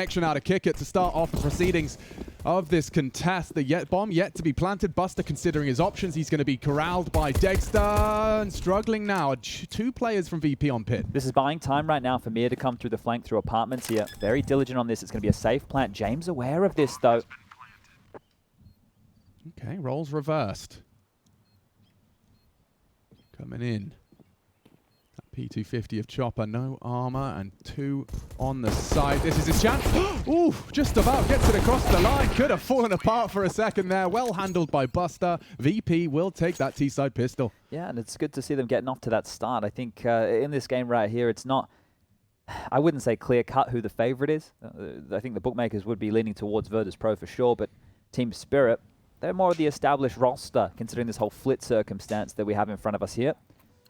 Connection out of kick it to start off the proceedings of this contest. The bomb yet to be planted. Buster considering his options. He's going to be corralled by Dexter and struggling now. Two players from VP on pit. This is buying time right now for Mir to come through the flank through apartments here. Very diligent on this. It's going to be a safe plant. James aware of this though. Okay, roles reversed. Coming in. P250 of Chopper, no armor, and two on the side. This is his chance. Ooh, just about gets it across the line. Could have fallen apart for a second there. Well handled by Buster. VP will take that T-side pistol. Yeah, and it's good to see them getting off to that start. I think in this game right here, it's not, I wouldn't say clear-cut who the favorite is. I think the bookmakers would be leaning towards Virtus.pro for sure, but Team Spirit, they're more of the established roster, considering this whole flit circumstance that we have in front of us here.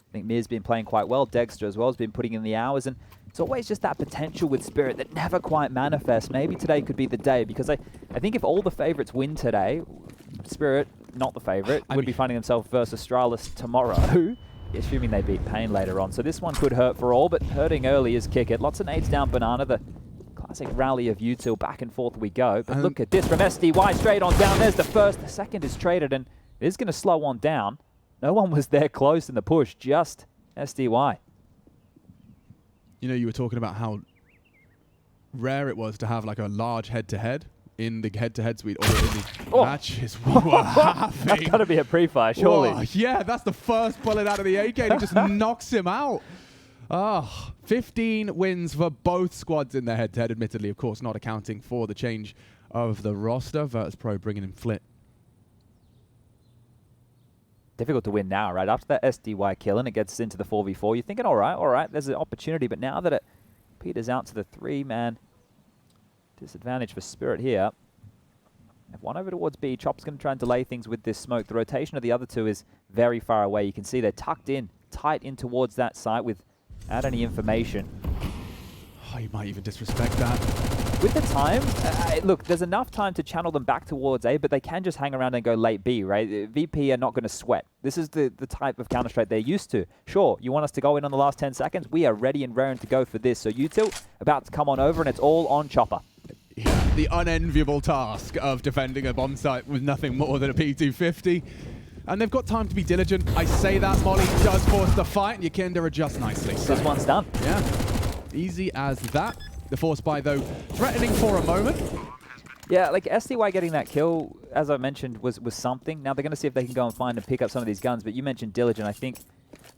I think Mir's been playing quite well. Dexter as well has been putting in the hours, and it's always just that potential with Spirit that never quite manifests. Maybe today could be the day, because I think if all the favorites win today, Spirit, not the favorite, would be finding themselves versus Astralis tomorrow, assuming they beat Pain later on. So this one could hurt for all, but hurting early is kick it. Lots of nades down Banana, the classic rally of util. Back and forth we go. But look at this from SDY, straight on down. There's the first. The second is traded, and it is going to slow on down. No one was there close in the push, just SDY. You know, you were talking about how rare it was to have like a large head-to-head in the head-to-head suite or in the matches we were having. That's got to be a pre-fire, surely. Oh, yeah, that's the first bullet out of the AK and it just knocks him out. 15 wins for both squads in their head-to-head, admittedly, of course, not accounting for the change of the roster. Virtus.pro bringing in Flit. Difficult to win now, right? After that SDY kill and it gets into the 4v4, you're thinking, all right, there's an opportunity. But now that it peters out to the three-man disadvantage for Spirit here, if one over towards B, Chop's going to try and delay things with this smoke. The rotation of the other two is very far away. You can see they're tucked in, tight in towards that site without any information. Oh, you might even disrespect that. With the time, look, there's enough time to channel them back towards A, but they can just hang around and go late B, right? VP are not going to sweat. This is the type of Counter-Strike they're used to. Sure, you want us to go in on the last 10 seconds? We are ready and raring to go for this. So util about to come on over, and it's all on Chopper. Yeah, the unenviable task of defending a bomb site with nothing more than a P250. And they've got time to be diligent. I say that, Molly does force the fight, and Yakinda adjusts nicely. So this one's done. Yeah, easy as that. The force buy, though, threatening for a moment. Yeah, like SDY getting that kill, as I mentioned, was something. Now they're going to see if they can go and find and pick up some of these guns. But you mentioned diligent. I think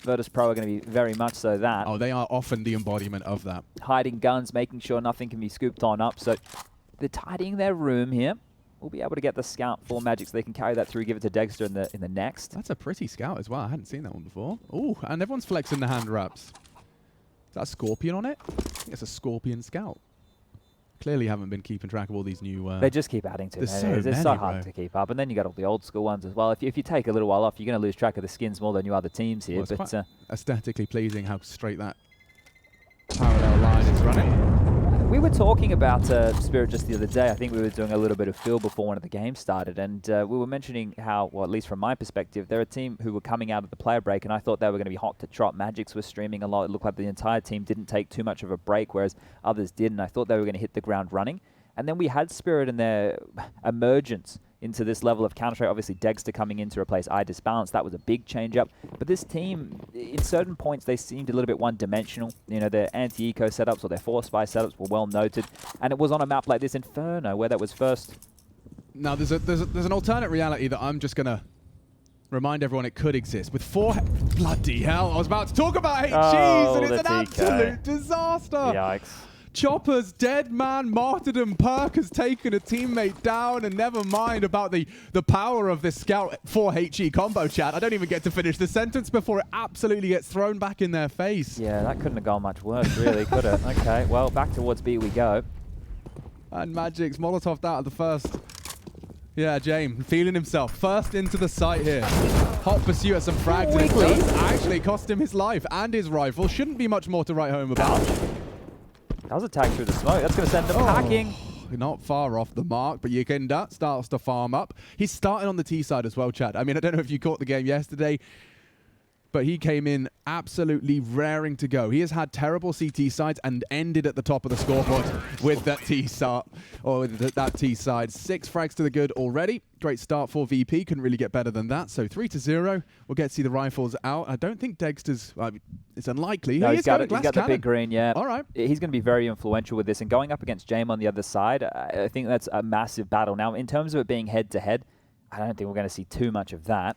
Virtus.pro are going to be very much so that. Oh, they are often the embodiment of that. Hiding guns, making sure nothing can be scooped on up. So they're tidying their room here. We'll be able to get the scout for Magic so they can carry that through, give it to Dexter in the next. That's a pretty scout as well. I hadn't seen that one before. Oh, and everyone's flexing the hand wraps. Is that a Scorpion on it? I think it's a Scorpion Scout. Clearly haven't been keeping track of all these new... they just keep adding to it. It's so hard to keep up. And then you got all the old school ones as well. If you take a little while off, you're going to lose track of the skins more than you other teams here. Well, but aesthetically pleasing how straight that parallel line is running. We were talking about Spirit just the other day. I think we were doing a little bit of feel before one of the games started, and we were mentioning how, well, at least from my perspective, they're a team who were coming out of the player break, and I thought they were going to be hot to trot. Magics was streaming a lot. It looked like the entire team didn't take too much of a break, whereas others did, and I thought they were going to hit the ground running. And then we had Spirit in their emergence into this level of Counter-Strike. Obviously, Dexter coming in to replace iDisbalance. That was a big change-up. But this team, in certain points, they seemed a little bit one-dimensional. You know, their anti-eco setups or their force spy setups were well noted. And it was on a map like this, Inferno, where that was first. Now, there's an alternate reality that I'm just going to remind everyone it could exist. With four... Bloody hell, I was about to talk about HGs, and it's an absolute disaster. Yikes. Chopper's dead man martyrdom perk has taken a teammate down, and never mind about the power of this scout 4HE combo, chat. I don't even get to finish the sentence before it absolutely gets thrown back in their face. Yeah, that couldn't have gone much worse, really, could it? Okay, well, back towards B we go. And Magic's Molotov'd out of the first. Yeah, James feeling himself first into the site here. Hot pursuit at some frags. And it does actually cost him his life and his rifle. Shouldn't be much more to write home about. That was a tag through the smoke. That's going to send them packing. Not far off the mark, but Yakinda starts to farm up. He's starting on the T side as well, Chad. I mean, I don't know if you caught the game yesterday. but he came in absolutely raring to go. He has had terrible CT sides and ended at the top of the scoreboard with that T start, or with that T side. 6 frags to the good already. Great start for VP. Couldn't really get better than that. So 3-0. We'll get to see the rifles out. I don't think Dexter's. It's unlikely. No, he's got the big green. Yeah. All right. He's going to be very influential with this, and going up against James on the other side, I think that's a massive battle. Now, in terms of it being head to head, I don't think we're going to see too much of that.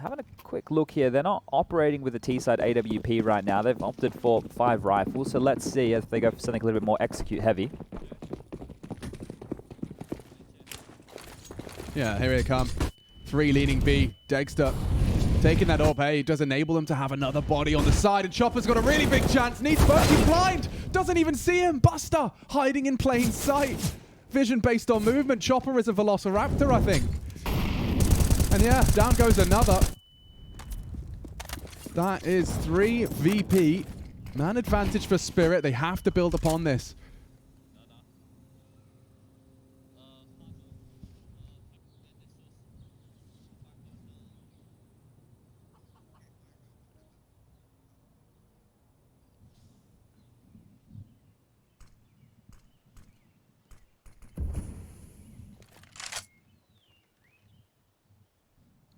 Having a quick look here, they're not operating with the T-side AWP right now. They've opted for 5 rifles, so let's see if they go for something a little bit more execute heavy. Yeah, here they come. 3 leading B. Dexter taking that up. Hey, does enable them to have another body on the side, and Chopper's got a really big chance. Needs both. He's blind. Doesn't even see him. Buster hiding in plain sight. Vision based on movement. Chopper is a velociraptor, I think. And yeah, down goes another. That is 3 VP. Man advantage for Spirit. They have to build upon this.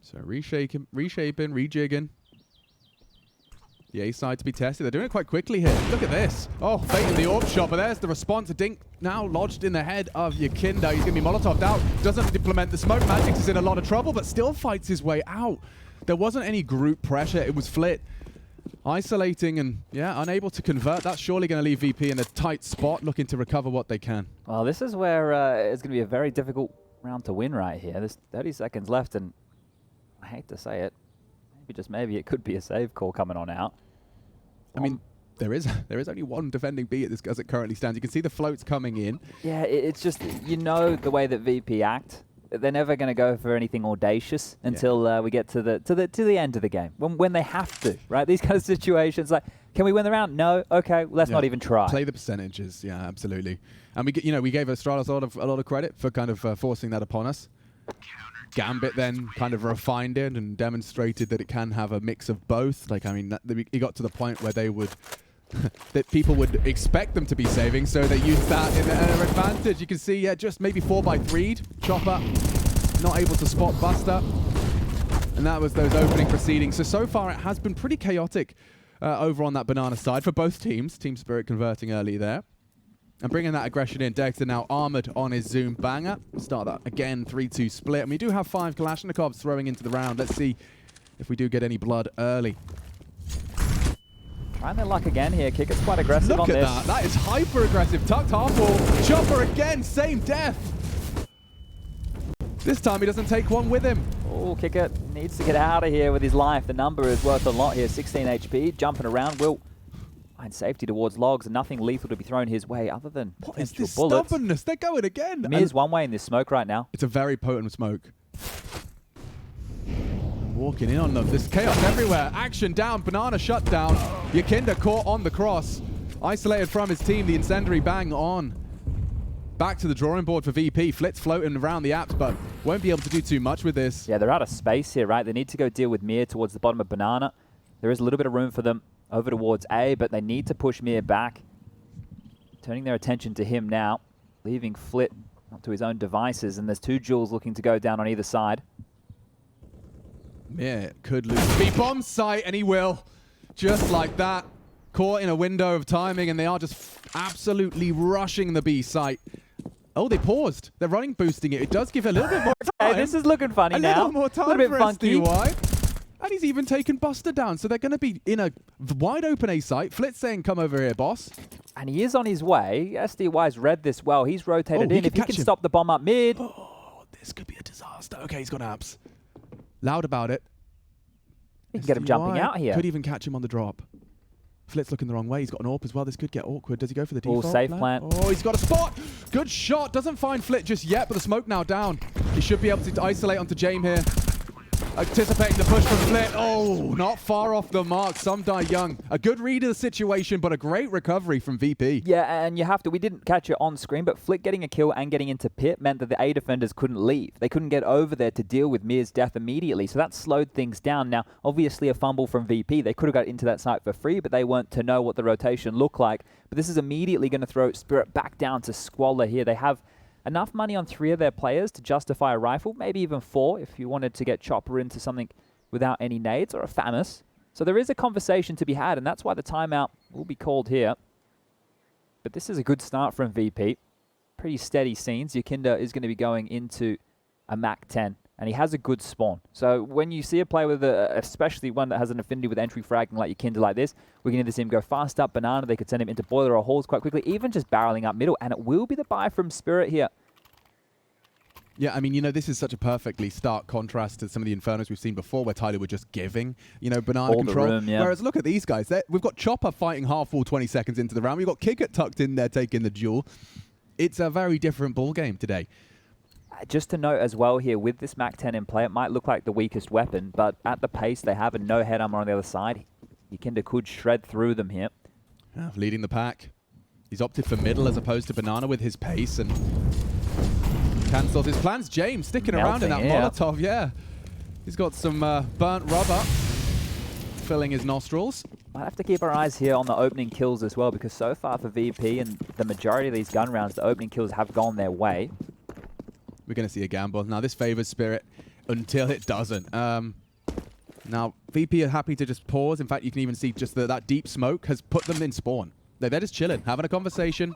So reshaping, rejigging. The A side to be tested. They're doing it quite quickly here. Look at this. Oh, baiting the orb shot, but there's the response. A dink now lodged in the head of Yakinda. He's going to be Molotov'd out. Doesn't implement the smoke. Magix is in a lot of trouble, but still fights his way out. There wasn't any group pressure. It was Flit isolating and, yeah, unable to convert. That's surely going to leave VP in a tight spot, looking to recover what they can. Well, this is where it's going to be a very difficult round to win right here. There's 30 seconds left, and I hate to say it, maybe it could be a save call coming on out. I mean, there is only one defending B at this as it currently stands. You can see the floats coming in. Yeah, it's just, you know, the way that VP act. They're never going to go for anything audacious until we get to the end of the game, when they have to, right? These kind of situations, like, can we win the round? No. Okay, let's not even try. Play the percentages. Yeah, absolutely. And we gave Astralis a lot of credit for kind of forcing that upon us. Gambit then kind of refined it and demonstrated that it can have a mix of both. Like, I mean, it got to the point where they would, that people would expect them to be saving, so they used that in their advantage. You can see, yeah, just maybe 4x3'd. Chopper not able to spot Buster. And that was those opening proceedings. So far it has been pretty chaotic over on that banana side for both teams. Team Spirit converting early there. And bringing that aggression in, Dexter now armored on his Zoom banger. Start that again, 3-2 split. And we do have 5 Kalashnikovs throwing into the round. Let's see if we do get any blood early. Trying their luck again here. Kicker's quite aggressive on this. Look at that. That is hyper aggressive. Tucked half wall. Chopper again, same death. This time he doesn't take one with him. Oh, Kicker needs to get out of here with his life. The number is worth a lot here. 16 HP. Jumping around. Will find safety towards logs, and nothing lethal to be thrown his way other than what is this bullets. Stubbornness? They're going again. Mir's one way in this smoke right now. It's a very potent smoke. Walking in on them. There's chaos everywhere. Action down. Banana shut down. Yakinda caught on the cross. Isolated from his team. The incendiary bang on. Back to the drawing board for VP. Flit's floating around the apps, but won't be able to do too much with this. Yeah, they're out of space here, right? They need to go deal with Mir towards the bottom of Banana. There is a little bit of room for them over towards A, but they need to push Mir back. Turning their attention to him now, leaving Flit up to his own devices, and there's 2 Jules looking to go down on either side. Mir could lose B bomb site, and he will. Just like that. Caught in a window of timing, and they are just absolutely rushing the B site. Oh, they paused. They're running boosting it. It does give a little bit more time. Hey, this is looking funny now. A little more time for SDY. And he's even taken Buster down, so they're going to be in a wide open A site. Flit's saying, come over here, boss. And he is on his way. SDY's read this well. He's rotated in. If he can stop the bomb up mid. Oh, this could be a disaster. Okay, he's got abs. Loud about it. He can get him jumping out here. Could even catch him on the drop. Flit's looking the wrong way. He's got an AWP as well. This could get awkward. Does he go for the default? Safe plant. Oh, he's got a spot. Good shot. Doesn't find Flit just yet, but the smoke now down. He should be able to isolate onto James here. Anticipating the push from Flit. Oh, not far off the mark. Some die young. A good read of the situation, but a great recovery from VP. Yeah, and you have to, we didn't catch it on screen, but Flick getting a kill and getting into pit meant that the A defenders couldn't leave. They couldn't get over there to deal with Mir's death immediately, so that slowed things down. Now, obviously a fumble from VP. They could have got into that site for free, but they weren't to know what the rotation looked like. But this is immediately going to throw Spirit back down to squalor here. They have enough money on 3 of their players to justify a rifle, maybe even 4 if you wanted to get Chopper into something without any nades or a Famus. So there is a conversation to be had, and that's why the timeout will be called here. But this is a good start from VP. Pretty steady scenes. Yakinda is going to be going into a Mac 10, and he has a good spawn. So when you see a player with especially one that has an affinity with entry fragging like Yakinda like this, we can either see him go fast up Banana, they could send him into boiler or halls quite quickly, even just barreling up middle, and it will be the buy from Spirit here. Yeah, I mean, you know, this is such a perfectly stark contrast to some of the Infernos we've seen before where Tyler were just giving, you know, Banana all control. The room, yeah. Whereas look at these guys. We've got Chopper fighting half wall 20 seconds into the round. We've got Kickert tucked in there taking the duel. It's a very different ball game today. Just to note as well here, with this Mac 10 in play, it might look like the weakest weapon, but at the pace they have and no head armor on the other side, Yakinda could shred through them here. Yeah, leading the pack. He's opted for middle as opposed to Banana with his pace and cancels his plans. James sticking around in that Molotov, yeah. He's got some burnt rubber filling his nostrils. Might have to keep our eyes here on the opening kills as well, because so far for VP and the majority of these gun rounds, the opening kills have gone their way. We're going to see a gamble. Now, this favors Spirit until it doesn't. Now, VP are happy to just pause. In fact, you can even see just that deep smoke has put them in spawn. They're just chilling, having a conversation,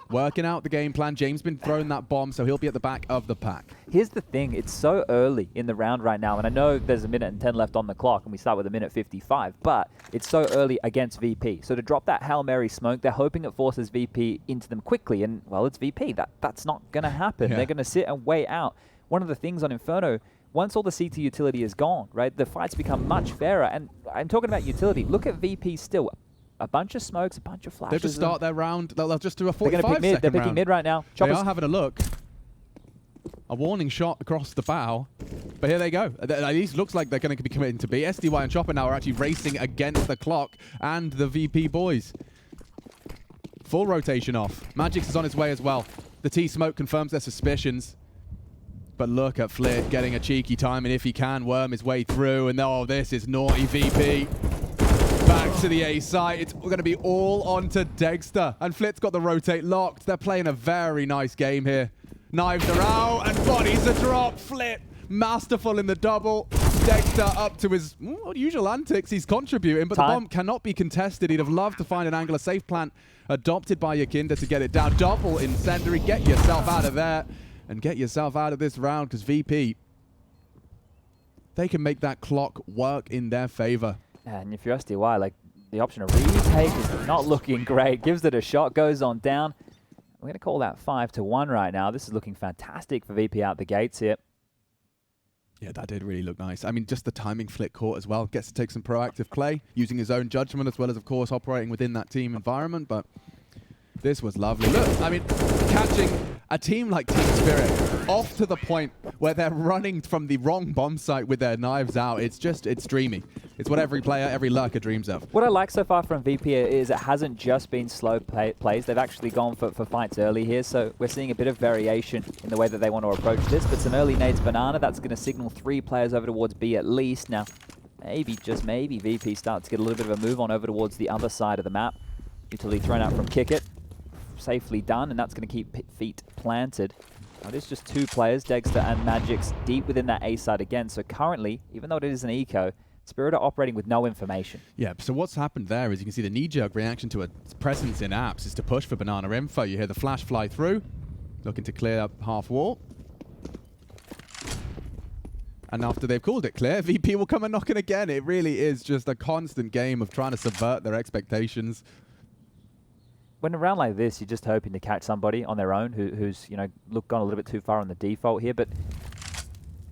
working out the game plan. James been throwing that bomb, so he'll be at the back of the pack. Here's the thing. It's so early in the round right now, and I know there's 1:10 left on the clock, and we start with 1:55, but it's so early against VP. So to drop that Hail Mary smoke, they're hoping it forces VP into them quickly, and, well, it's VP. That's not going to happen. Yeah. They're going to sit and wait out. One of the things on Inferno, once all the CT utility is gone, right, the fights become much fairer, and I'm talking about utility. Look at VP still. A bunch of smokes, a bunch of flashes. They'll just start their round. They'll just do a 45-second round. They're picking mid right now. They are having a look. A warning shot across the bow. But here they go. At least looks like they're going to be committing to B. SDY and Chopper now are actually racing against the clock and the VP boys. Full rotation off. Magix is on his way as well. The T-smoke confirms their suspicions. But look at Flit getting a cheeky time, and if he can, worm his way through. And oh, this is naughty VP. Back to the A site. It's going to be all on to Dexter. And Flit's got the rotate locked. They're playing a very nice game here. Knives are out and bodies are dropped. Flit masterful in the double. Dexter up to his usual antics. He's contributing, but the bomb cannot be contested. He'd have loved to find an angle. A safe plant adopted by Yakinda to get it down. Double incendiary. Get yourself out of there and get yourself out of this round, because VP, they can make that clock work in their favor. And if you're SDY, like, the option of retake is not looking great. Gives it a shot, goes on down. We're going to call that 5-1 right now. This is looking fantastic for VP out the gates here. Yeah, that did really look nice. I mean, just the timing Flick caught as well. Gets to take some proactive play, using his own judgment as well as, of course, operating within that team environment. But this was lovely. Look, I mean, catching a team like Team Spirit off to the point where they're running from the wrong bomb site with their knives out. It's dreamy. It's what every player, every lurker dreams of. What I like so far from VP is it hasn't just been slow plays. They've actually gone for fights early here, so we're seeing a bit of variation in the way that they want to approach this. But some early nades Banana, that's going to signal 3 players over towards B at least. Now, maybe, just maybe, VP starts to get a little bit of a move on over towards the other side of the map. Utility thrown out from Kickit. Safely done, and that's going to keep feet planted. Now, it is just 2 players, Dexter and Magix, deep within that A side again. So currently, even though it is an eco, Spirit are operating with no information. Yeah, so what's happened there is you can see the knee-jerk reaction to a presence in apps is to push for Banana info. You hear the flash fly through, looking to clear up half wall. And after they've called it clear, VP will come and knock it again. It really is just a constant game of trying to subvert their expectations. When around like this, you're just hoping to catch somebody on their own who's, you know, gone a little bit too far on the default here, but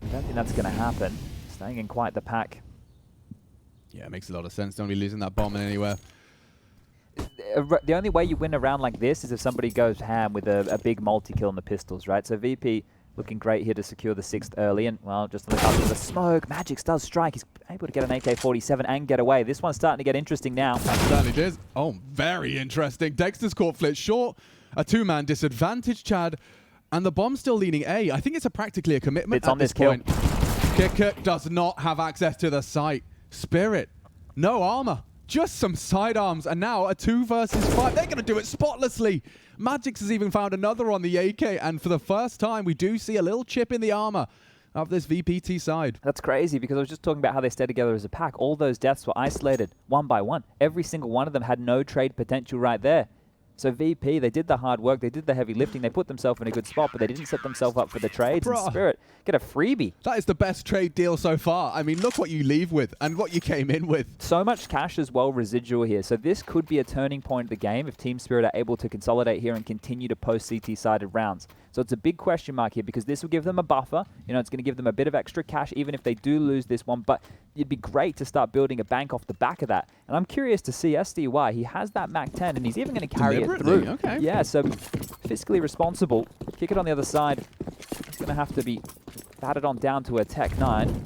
I don't think that's going to happen. Staying in quite the pack. Yeah, it makes a lot of sense. Don't be losing that bomb anywhere. The only way you win a round like this is if somebody goes ham with a big multi-kill on the pistols, right? So VP looking great here to secure the 6th early. And, well, just on the cusp of the smoke, Magix does strike. He's able to get an AK-47 and get away. This one's starting to get interesting now. Certainly did. Oh, very interesting. Dexter's caught Flit short. A 2-man disadvantage, Chad. And the bomb's still leaning A. I think it's practically a commitment It's at on this this point. Kicker does not have access to the site. Spirit, no armor. Just some sidearms, and now a 2 versus 5. They're going to do it spotlessly. Magix has even found another on the AK, and for the first time, we do see a little chip in the armor of this VPT side. That's crazy, because I was just talking about how they stay together as a pack. All those deaths were isolated one by one. Every single one of them had no trade potential right there. So VP, they did the hard work, they did the heavy lifting, they put themselves in a good spot, but they didn't set themselves up for the trades. And Spirit get a freebie. That is the best trade deal so far. I mean, look what you leave with and what you came in with. So much cash as well residual here. So this could be a turning point of the game if Team Spirit are able to consolidate here and continue to post CT-sided rounds. So it's a big question mark here, because this will give them a buffer. You know, it's going to give them a bit of extra cash even if they do lose this one. But it'd be great to start building a bank off the back of that. And I'm curious to see SDY. He has that MAC-10 and he's even going to carry it through. Okay. Yeah, so fiscally responsible. Kick it on the other side. It's going to have to be batted on down to a Tech 9.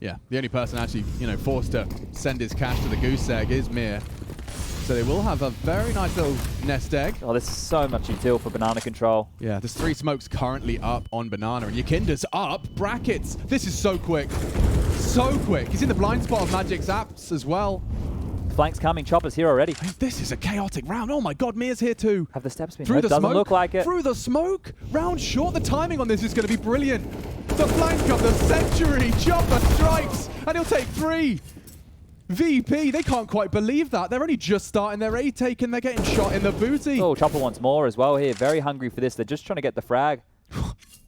Yeah, the only person actually, forced to send his cash to the goose egg is Mir. So they will have a very nice little nest egg. Oh, this is so much util for banana control. Yeah, there's 3 smokes currently up on banana, and Yakinda's up. Brackets. This is so quick. So quick. He's in the blind spot of Magic's apps as well. Flanks coming. Chopper's here already. This is a chaotic round. Oh my god, Mir's here too. Have the steps been through the doesn't smoke? Look like it. Through the smoke. Round short. The timing on this is going to be brilliant. The flank of the century. Chopper strikes, and he'll take 3. VP, they can't quite believe that. They're only just starting their A take and they're getting shot in the booty. Oh, Chopper wants more as well here. Very hungry for this. They're just trying to get the frag.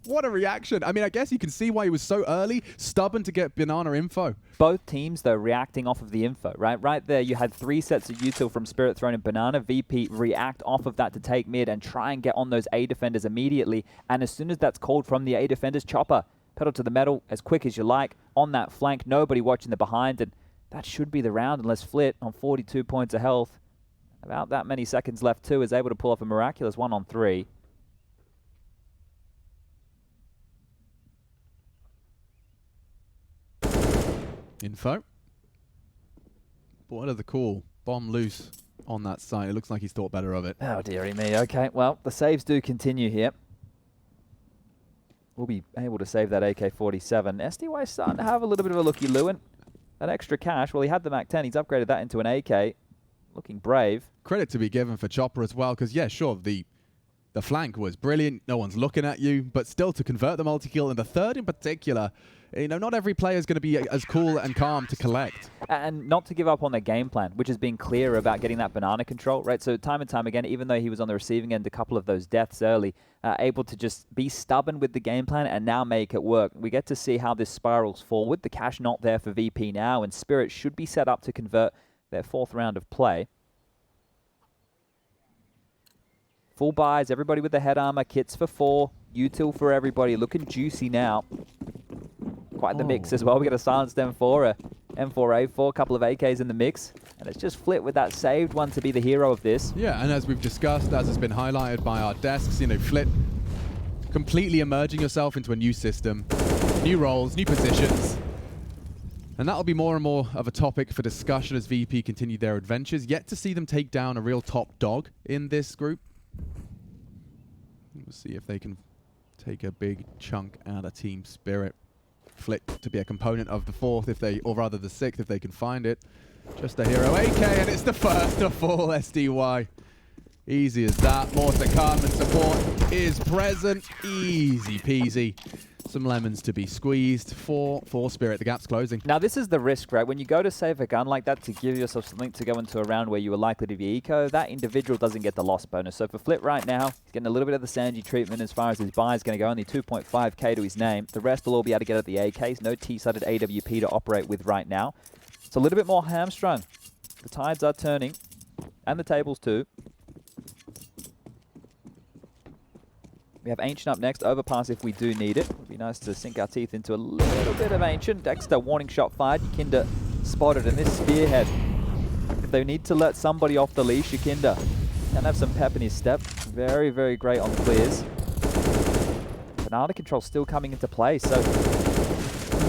What a reaction. I mean, I guess you can see why he was so early, stubborn to get banana info. Both teams, though, reacting off of the info, right? Right there, you had 3 sets of util from Spirit thrown in banana. VP react off of that to take mid and try and get on those A defenders immediately. And as soon as that's called from the A defenders, Chopper, pedal to the metal as quick as you like on that flank. Nobody watching the behind, and that should be the round unless Flit, on 42 points of health, about that many seconds left too, is able to pull off a miraculous 1-on-3. Info. But what are the call? Bomb loose on that site. It looks like he's thought better of it. Oh, dearie me. Okay, well, the saves do continue here. We'll be able to save that AK-47. SDY starting to have a little bit of a looky-loo, and that extra cash, well, he had the MAC-10. He's upgraded that into an AK. Looking brave. Credit to be given for Chopper as well, because, yeah, sure, the flank was brilliant. No one's looking at you, but still to convert the multi-kill, and the third in particular, not every player is going to be as cool and calm to collect. And not to give up on their game plan, which has been clear about getting that banana control, right? So time and time again, even though he was on the receiving end, a couple of those deaths early, able to just be stubborn with the game plan and now make it work. We get to see how this spirals forward. The cash not there for VP now, and Spirit should be set up to convert their 4th round of play. Full buys, everybody with the head armor, kits for 4, util for everybody, looking juicy now. Quite the mix as well. We got a silenced M4, a M4A4, a couple of AKs in the mix, and it's just Flit with that saved one to be the hero of this. Yeah, and as we've discussed, as has been highlighted by our desks, Flit completely emerging yourself into a new system, new roles, new positions. And that'll be more and more of a topic for discussion as VP continue their adventures. Yet to see them take down a real top dog in this group. We'll see if they can take a big chunk out of Team Spirit. Flit to be a component of the 4th, or rather the 6th, if they can find it. Just a hero AK, and it's the first to fall, SDY. Easy as that. More to come, and support is present. Easy peasy. Some lemons to be squeezed for Spirit. The gap's closing. Now, this is the risk, right? When you go to save a gun like that to give yourself something to go into a round where you were likely to be eco, that individual doesn't get the loss bonus. So for Flit right now, he's getting a little bit of the Sanji treatment as far as his buy is going to go. Only 2.5k to his name. The rest will all be able to get at the AKs. No T-sided AWP to operate with right now. It's a little bit more hamstrung. The tides are turning, and the tables too. We have Ancient up next, Overpass if we do need it. Would be nice to sink our teeth into a little bit of Ancient. Dexter, warning shot fired. Yakinda spotted, and this Spearhead. If they need to let somebody off the leash, Yakinda can have some pep in his step. Very, very great on clears. banana control still coming into play. So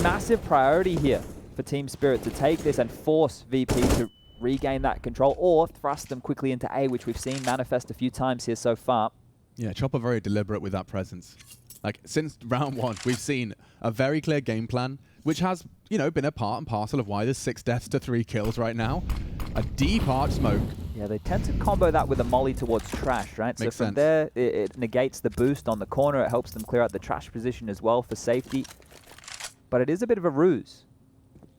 massive priority here for Team Spirit to take this and force VP to regain that control or thrust them quickly into A, which we've seen manifest a few times here so far. Yeah, Chopper very deliberate with that presence. Like, since round 1, we've seen a very clear game plan, which has, you know, been a part and parcel of why there's 6 deaths to 3 kills right now. A deep arch smoke. Yeah, they tend to combo that with a molly towards trash, right? Makes so from sense. there, it negates the boost on the corner. It helps them clear out the trash position as well for safety. But it is a bit of a ruse.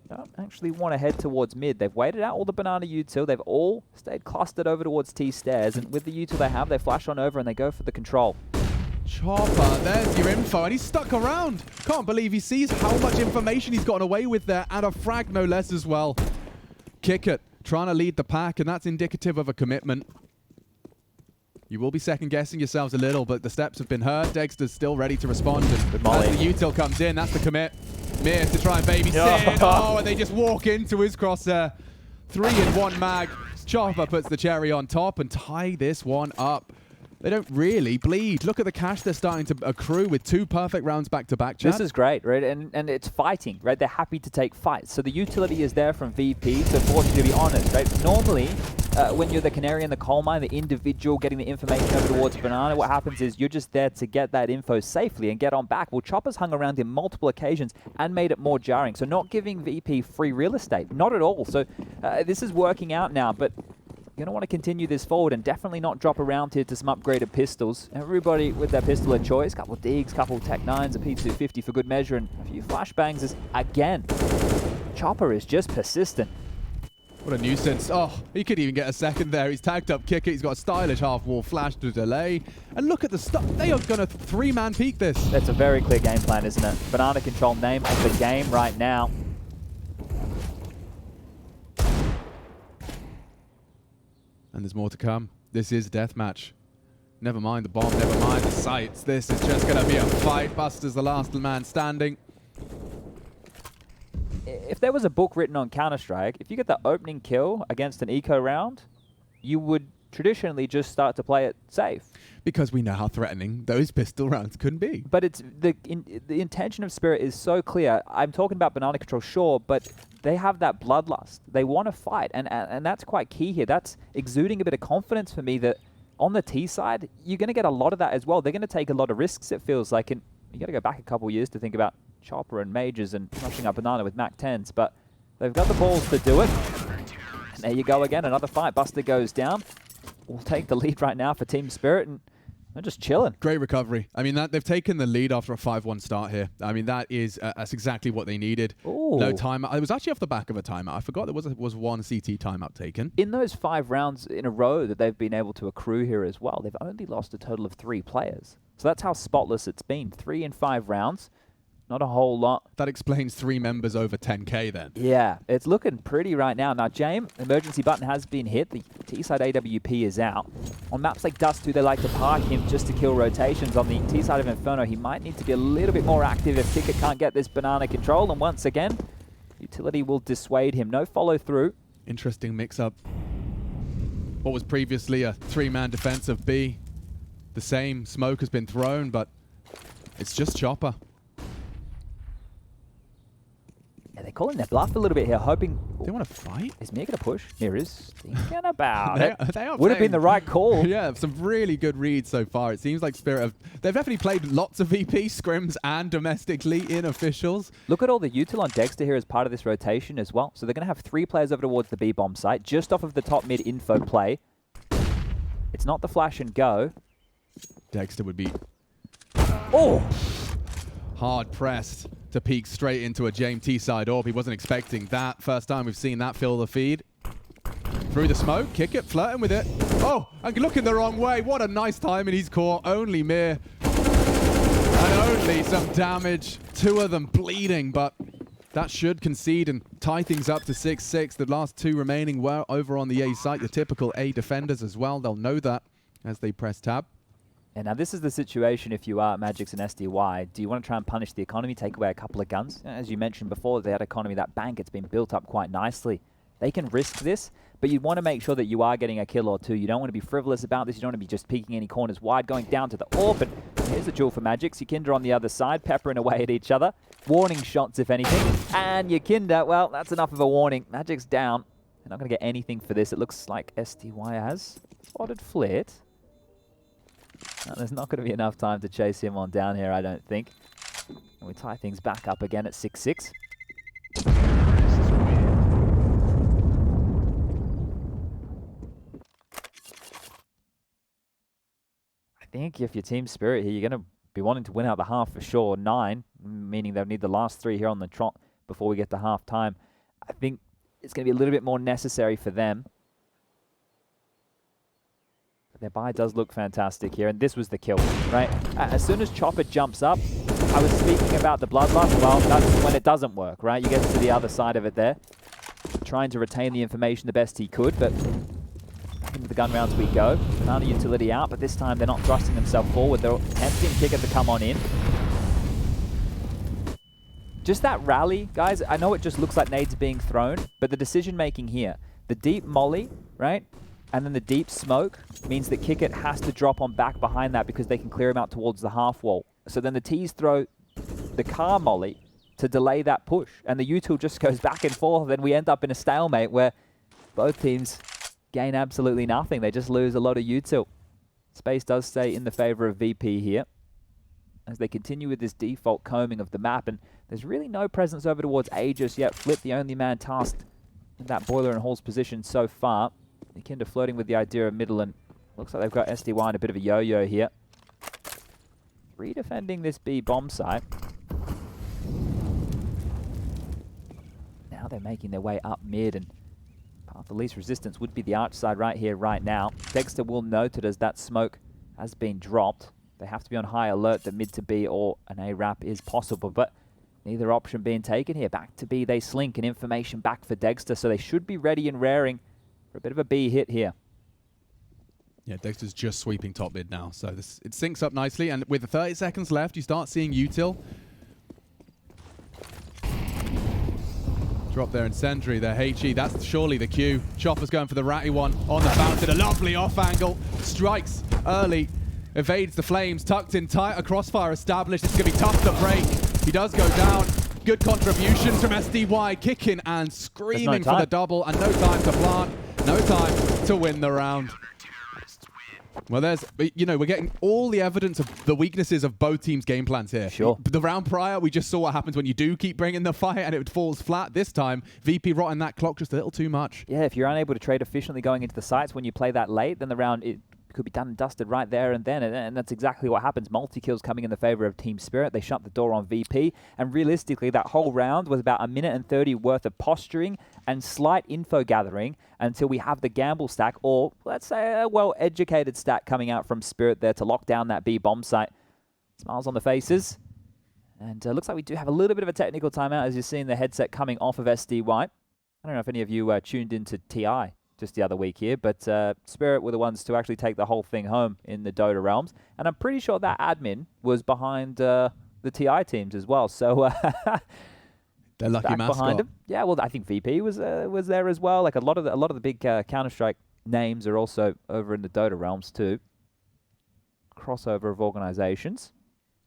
Don't actually want to head towards mid. They've waited out all the banana util. They've all stayed clustered over towards T stairs. And with the util they have, they flash on over and they go for the control. Chopper, there's your info, and he's stuck around. Can't believe he sees how much information he's gotten away with there, and a frag no less as well. Kick it, trying to lead the pack, and that's indicative of a commitment. You will be second-guessing yourselves a little, but the steps have been heard. Dexter's still ready to respond, and as the util comes in, that's the commit. Mir to try and babysit. Oh, and they just walk into his crosshair. 3 in 1 mag. Chopper puts the cherry on top and tie this one up. They don't really bleed. Look at the cash they're starting to accrue with 2 perfect rounds back-to-back, Chad. This is great, right? And it's fighting, right? They're happy to take fights. So the utility is there from VP to force you to be honest, right? Normally, when you're the canary in the coal mine, the individual getting the information over towards banana, what happens is you're just there to get that info safely and get on back. Well, Chopper's hung around in multiple occasions and made it more jarring. So not giving VP free real estate, not at all. So this is working out now, but you're going to want to continue this forward and definitely not drop around here to some upgraded pistols. Everybody with their pistol of choice, couple of Deegs, couple of Tech 9s, a P250 for good measure, and a few flashbangs. Is again, Chopper is just persistent. What a nuisance. Oh, he could even get a second there. He's tagged up Kicker. He's got a stylish half-wall flash to delay. And look at the stuff. They are going to 3-man peek this. That's a very clear game plan, isn't it? Banana control name of the game right now. And there's more to come. This is deathmatch. Never mind the bomb, never mind the sights. This is just going to be a fight. Buster's the last man standing. If there was a book written on Counter-Strike, if you get the opening kill against an eco round, you would traditionally just start to play it safe. Because we know how threatening those pistol rounds can be. But it's the intention of Spirit is so clear. I'm talking about banana control, sure, but they have that bloodlust. They want to fight, and that's quite key here. That's exuding a bit of confidence for me that on the T side, you're going to get a lot of that as well. They're going to take a lot of risks, it feels like. And you got to go back a couple years to think about Chopper and Majors and crushing up banana with Mac 10s, but they've got the balls to do it. And there you go again, another fight. Buster goes down. We'll take the lead right now for Team Spirit, and they're just chilling. Great recovery. I mean, they've taken the lead after a 5-1 start here. I mean, that's exactly what they needed. Ooh. No timeout. It was actually off the back of a timeout. I forgot there was one CT timeout taken. In those 5 rounds in a row that they've been able to accrue here as well, they've only lost a total of 3 players. So that's how spotless it's been. 3 in 5 rounds. Not a whole lot. That explains 3 members over 10k then. Yeah, it's looking pretty right now. Now, James, emergency button has been hit. The T-side AWP is out. On maps like Dust 2, they like to park him just to kill rotations. On the T-side of Inferno, he might need to be a little bit more active if Ticket can't get this banana control. And once again, utility will dissuade him. No follow-through. Interesting mix-up. What was previously a 3-man defense of B. The same smoke has been thrown, but it's just Chopper. Yeah, they're calling their bluff a little bit here, hoping... They want to fight? Is Mir going to push? Mir is thinking about it. They are Would have been the right call. Yeah, some really good reads so far. It seems like Spirit they've definitely played lots of VP scrims and domestically in officials. Look at all the util on Dexter here as part of this rotation as well. So they're going to have 3 players over towards the B-bomb site, just off of the top mid info play. It's not the flash and go. Dexter would be... Oh! Hard pressed to peek straight into a James T-side orb. He wasn't expecting that. First time we've seen that fill the feed. Through the smoke, kick it, flirting with it. Oh, and looking the wrong way. What a nice time in his core. Only Mir. And only some damage. 2 of them bleeding, but that should concede and tie things up to 6-6. The last 2 remaining were over on the A site. The typical A defenders as well. They'll know that as they press tab. And now this is the situation if you are Magix and SDY. Do you want to try and punish the economy, take away a couple of guns? As you mentioned before, that economy, that bank, it's been built up quite nicely. They can risk this, but you want to make sure that you are getting a kill or 2. You don't want to be frivolous about this. You don't want to be just peeking any corners wide, going down to the orb. And Here's a duel for Magix. Yakinda on the other side, peppering away at each other. Warning shots, if anything. And Yakinda, well, that's enough of a warning. Magic's down. They're not going to get anything for this. It looks like SDY has spotted Flit. No, there's not going to be enough time to chase him on down here, I don't think. And we tie things back up again at 6-6. I think if your team spirit here, you're going to be wanting to win out the half for sure. 9, meaning they'll need the last 3 here on the trot before we get to half time. I think it's going to be a little bit more necessary for them. But their buy does look fantastic here, and this was the kill, right? As soon as Chopper jumps up, I was speaking about the bloodlust. Well, that's when it doesn't work, right? You get to the other side of it there. Trying to retain the information the best he could, but into the gun rounds we go. Another utility out, but this time they're not thrusting themselves forward. They're tempting Kicker to come on in. Just that rally, guys, I know it just looks like nades being thrown, but the decision making here, the deep molly, right? And then the deep smoke means that Kickit has to drop on back behind that because they can clear him out towards the half wall. So then the T's throw the car molly to delay that push, and the util just goes back and forth, and we end up in a stalemate where both teams gain absolutely nothing. They just lose a lot of util. Space does stay in the favor of VP here as they continue with this default combing of the map, and there's really no presence over towards A just yet. Flip, the only man tasked in that boiler and Hall's position so far. Yakinda flirting with the idea of middle, and looks like they've got SDY in a bit of a yo-yo here. Redefending this B bomb site. Now they're making their way up mid, and path of least resistance would be the arch side right here, right now. Dexter will note it as that smoke has been dropped. They have to be on high alert that mid to B or an A wrap is possible, but neither option being taken here. Back to B they slink, and information back for Dexter, so they should be ready and raring for a bit of a B hit here. Yeah, Dexter's just sweeping top mid now, so this, it syncs up nicely, and with the 30 seconds left, you start seeing util. Drop there in Sentry, there HE, that's surely the cue. Chopper's going for the ratty one on the fountain, a lovely off angle, strikes early, evades the flames, tucked in tight, a crossfire established, it's going to be tough to break. He does go down, good contributions from SDY, kicking and screaming for the double, and no time to plant, no time to win the round. Well, there's, you know, we're getting all the evidence of the weaknesses of both teams' game plans here. Sure. The round prior, we just saw what happens when you do keep bringing the fight and it falls flat. This time, VP rotting that clock just a little too much. Yeah, if you're unable to trade efficiently going into the sites when you play that late, then the round it could be done and dusted right there and then, and that's exactly what happens. Multi-kills coming in the favor of Team Spirit. They shut the door on VP, and realistically, that whole round was about 1:30 worth of posturing and slight info gathering until we have the gamble stack, or let's say a well-educated stack coming out from Spirit there to lock down that B bomb site. Smiles on the faces, and looks like we do have a little bit of a technical timeout as you're seeing the headset coming off of SDY. I don't know if any of you tuned into TI just the other week here, but Spirit were the ones to actually take the whole thing home in the Dota realms, and I'm pretty sure that admin was behind the TI teams as well. So they're lucky mascot. Behind them. Yeah, well, I think VP was there as well. Like a lot of the big Counter-Strike names are also over in the Dota realms too. Crossover of organizations.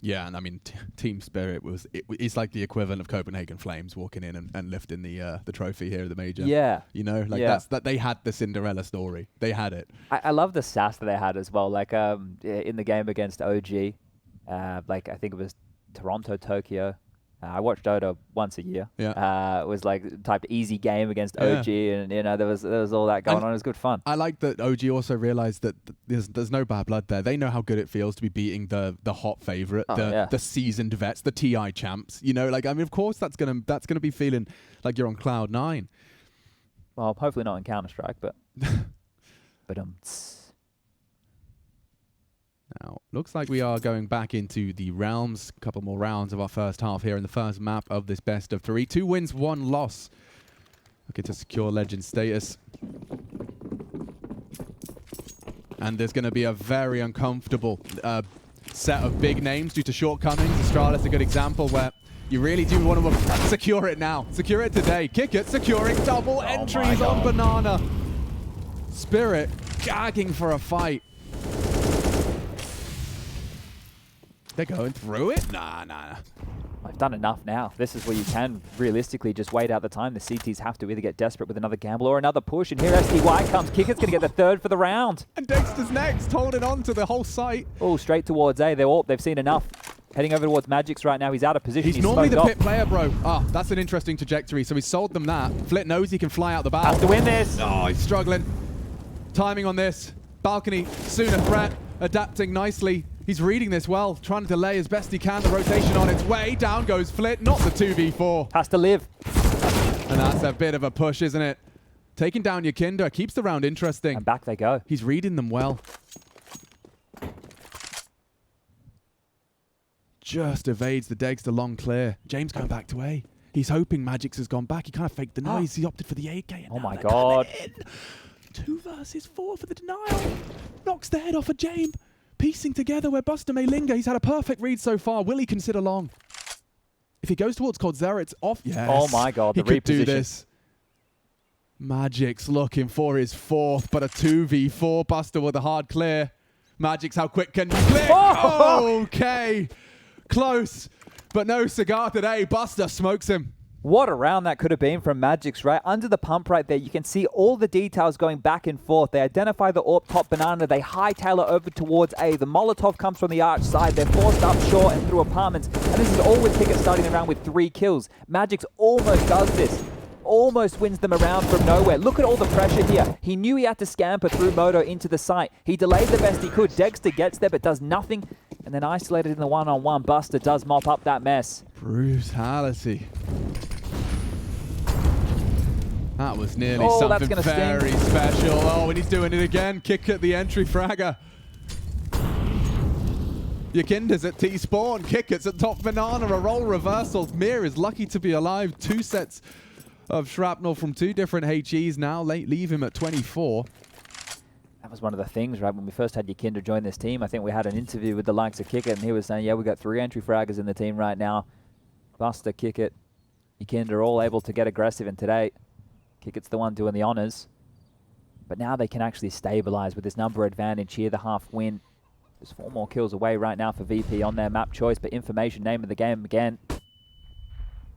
Yeah, and I mean, Team Spirit it's like the equivalent of Copenhagen Flames walking in and lifting the trophy here at the major. Yeah, you know, like that they had the Cinderella story. They had it. I love the sass that they had as well. Like in the game against OG, like I think it was Toronto, Tokyo. I watched Dota once a year. Yeah. It was like typed easy game against OG, and you know there was all that going on. It was good fun. I like that OG also realized that there's no bad blood there. They know how good it feels to be beating the hot favorite, the seasoned vets, the TI champs. You know, like I mean, of course that's gonna be feeling like you're on cloud 9. Well, hopefully not in Counter-Strike, but Now, looks like we are going back into the realms. A couple more rounds of our first half here in the first map of this best of 3. 2 wins, 1 loss. Looking to secure legend status. And there's going to be a very uncomfortable set of big names due to shortcomings. Astralis a good example where you really do want to secure it now. Secure it today. Kick it, securing double entries on Banana. Spirit gagging for a fight. They're going through it? Nah. I've done enough now. This is where you can realistically just wait out the time. The CTs have to either get desperate with another gamble or another push. And here SDY comes. Kicker's going to get the third for the round. And Dexter's next, holding on to the whole site. Oh, straight towards A. They've seen enough. Heading over towards Magic's right now. He's out of position. He's normally the pit player, bro. That's an interesting trajectory. So he sold them that. Flit knows he can fly out the bow. Has to win this. Oh, he's struggling. Timing on this. Balcony, soon a threat. Adapting nicely. He's reading this well, trying to delay as best he can. The rotation on its way. Down goes Flit, not the 2v4. Has to live. And that's a bit of a push, isn't it? Taking down Yakinda keeps the round interesting. And back they go. He's reading them well. Just evades the Deggs to long clear. James going back to A. He's hoping Magix has gone back. He kind of faked the noise. He opted for the AK. Oh my God. 2 versus 4 for the denial. Knocks the head off of James. Piecing together where Buster may linger. He's had a perfect read so far. Will he consider long? If he goes towards Coldzera, it's off. Yes. Oh my God, he the could reposition. do this. Magic's looking for his 4th, but a 2v4. Buster with a hard clear. Magic's how quick can you clear? Oh! Okay. Close, but no cigar today. Buster smokes him. What a round that could have been from Magic's, right? Under the pump right there, you can see all the details going back and forth. They identify the AWP top banana. They hightail it over towards A. The Molotov comes from the arch side. They're forced up short and through apartments. And this is all with Pickett starting the round with 3 kills. Magic's almost does this. Almost wins them around from nowhere. Look at all the pressure here. He knew he had to scamper through Moto into the site. He delayed the best he could. Dexter gets there but does nothing. And then isolated in the one-on-one, Buster does mop up that mess. Brutality. That was nearly that's something gonna very sting. special. Oh, and he's doing it again. Kick at the entry fragger. Yakinda's at T-spawn. Kick it's at top banana. A roll reversal. Mir is lucky to be alive. 2 sets of shrapnel from 2 different HEs now. Leave him at 24. That was one of the things, right? When we first had Yakinda join this team, I think we had an interview with the likes of Kickit, and he was saying, yeah, we've got 3 entry fraggers in the team right now. Buster, Kickit, Yakinda are all able to get aggressive, and today, Kickit's the one doing the honors. But now they can actually stabilize with this number advantage here, the half win. There's 4 more kills away right now for VP on their map choice, but information name of the game again.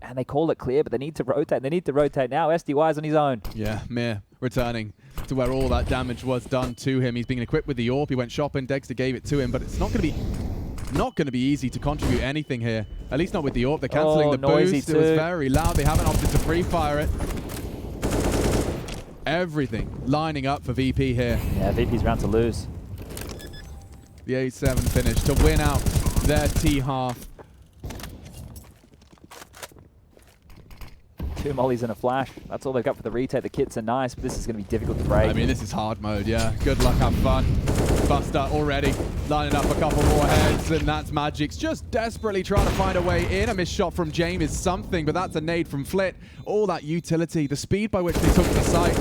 And they call it clear, but they need to rotate. They need to rotate now. SDY's on his own. Yeah, Mir returning to where all that damage was done to him. He's being equipped with the AWP. He went shopping. Dexter gave it to him, but it's not going to be easy to contribute anything here. At least not with the AWP. They're cancelling the boost. It was very loud. They haven't opted to free fire it. Everything lining up for VP here. Yeah, VP's round to lose. The 8-7 finish to win out their T half. 2 mollies and a flash. That's all they've got for the retake. The kits are nice, but this is going to be difficult to break. I mean, this is hard mode, yeah. Good luck, have fun. Buster already lining up a couple more heads, and that's Magic's just desperately trying to find a way in. A missed shot from James is something, but that's a nade from Flit. All that utility, the speed by which they took the site.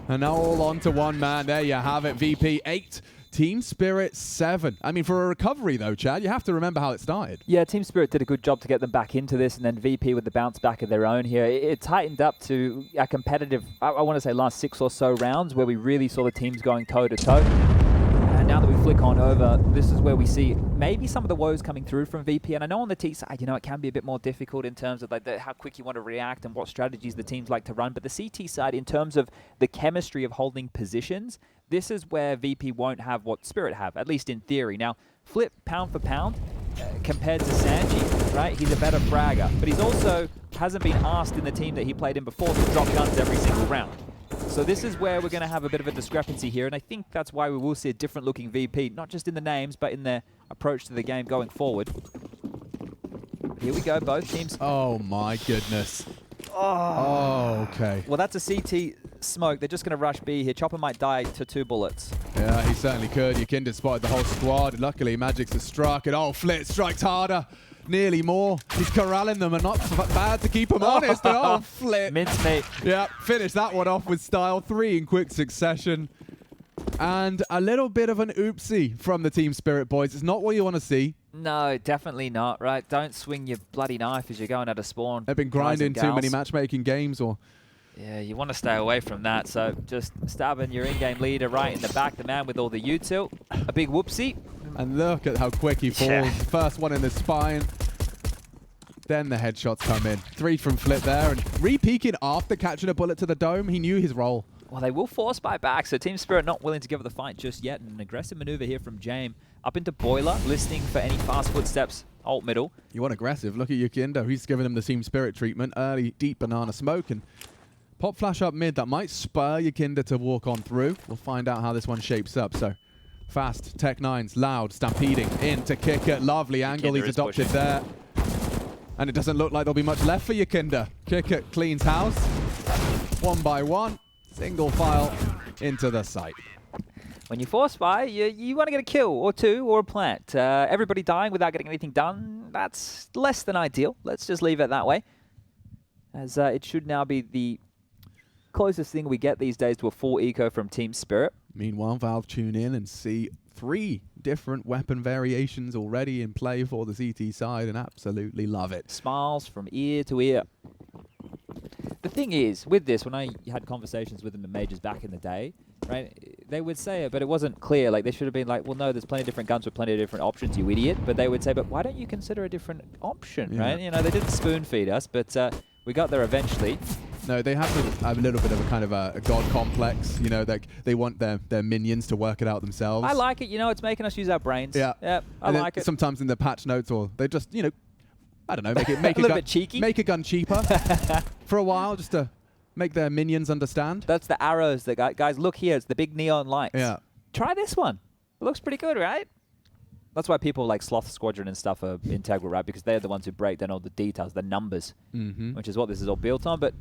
And now all on to one man. There you have it. VP 8. Team Spirit 7. I mean, for a recovery, though, Chad, you have to remember how it started. Yeah, Team Spirit did a good job to get them back into this, and then VP with the bounce back of their own here. It tightened up to a competitive, I want to say, last 6 or so rounds where we really saw the teams going toe-to-toe. And now that we flick on over, this is where we see maybe some of the woes coming through from VP. And I know on the T side, you know, it can be a bit more difficult in terms of like how quick you want to react and what strategies the teams like to run. But the CT side, in terms of the chemistry of holding positions, this is where VP won't have what Spirit have, at least in theory. Now, Flip, pound for pound, compared to Sanji, right? He's a better fragger. But he's also hasn't been asked in the team that he played in before to drop guns every single round. So this is where we're going to have a bit of a discrepancy here, and I think that's why we will see a different looking VP, not just in the names, but in their approach to the game going forward. Here we go, both teams. Oh my goodness. Oh, okay. Well, that's a CT smoke. They're just going to rush B here. Chopper might die to 2 bullets. Yeah, he certainly could. Yakinda spotted the whole squad. Luckily, Magic's has struck it. Oh, Flit strikes harder. Nearly more. He's corralling them, and not bad to keep him honest. Oh, Flit. Mincemeat. Yeah, finish that one off with style. 3 in quick succession. And a little bit of an oopsie from the Team Spirit boys. It's not what you want to see. No, definitely not, right? Don't swing your bloody knife as you're going out of spawn. They've been grinding too many matchmaking games, or... Yeah, you want to stay away from that. So just stabbing your in-game leader right in the back, the man with all the util. A big whoopsie. And look at how quick he falls. Yeah. First one in the spine. Then the headshots come in. 3 from Flit there. And re-peeking after catching a bullet to the dome. He knew his role. Well, they will force buy back, so Team Spirit not willing to give it the fight just yet. And an aggressive maneuver here from James. Up into Boiler, listening for any fast footsteps. Alt middle. You want aggressive? Look at Yukindo. He's giving him the Team Spirit treatment. Early, deep banana smoke. And pop flash up mid. That might spur Yukindo to walk on through. We'll find out how this one shapes up. So fast, Tech 9's loud, stampeding into Kicker. Lovely angle he's adopted there. And it doesn't look like there'll be much left for Yukindo. Kicker cleans house. 1 by 1. Single file into the site. When you force buy, you want to get a kill or 2 or a plant. Everybody dying without getting anything done, that's less than ideal. Let's just leave it that way. As it should now be the closest thing we get these days to a full eco from Team Spirit. Meanwhile, Valve tune in and see 3 different weapon variations already in play for the CT side and absolutely love it. Smiles from ear to ear. The thing is, with this, when I had conversations with them in majors back in the day, right, they would say it, but it wasn't clear. Like, they should have been like, well, no, there's plenty of different guns with plenty of different options, you idiot. But they would say, but why don't you consider a different option, right? You know, they didn't spoon feed us, but we got there eventually. No, they have a little bit of a kind of a god complex, you know, that they want their minions to work it out themselves. I like it, you know, it's making us use our brains. Yeah. Yeah, I like it. Sometimes in the patch notes, or they just, you know, I don't know, make a little bit cheeky. Make a gun cheaper for a while, just to make their minions understand. That's the arrows that guys, look here, it's the big neon lights. Yeah. Try this one. It looks pretty good, right? That's why people like Sloth Squadron and stuff are integral, right? Because they're the ones who break down all the details, the numbers, which is what this is all built on. But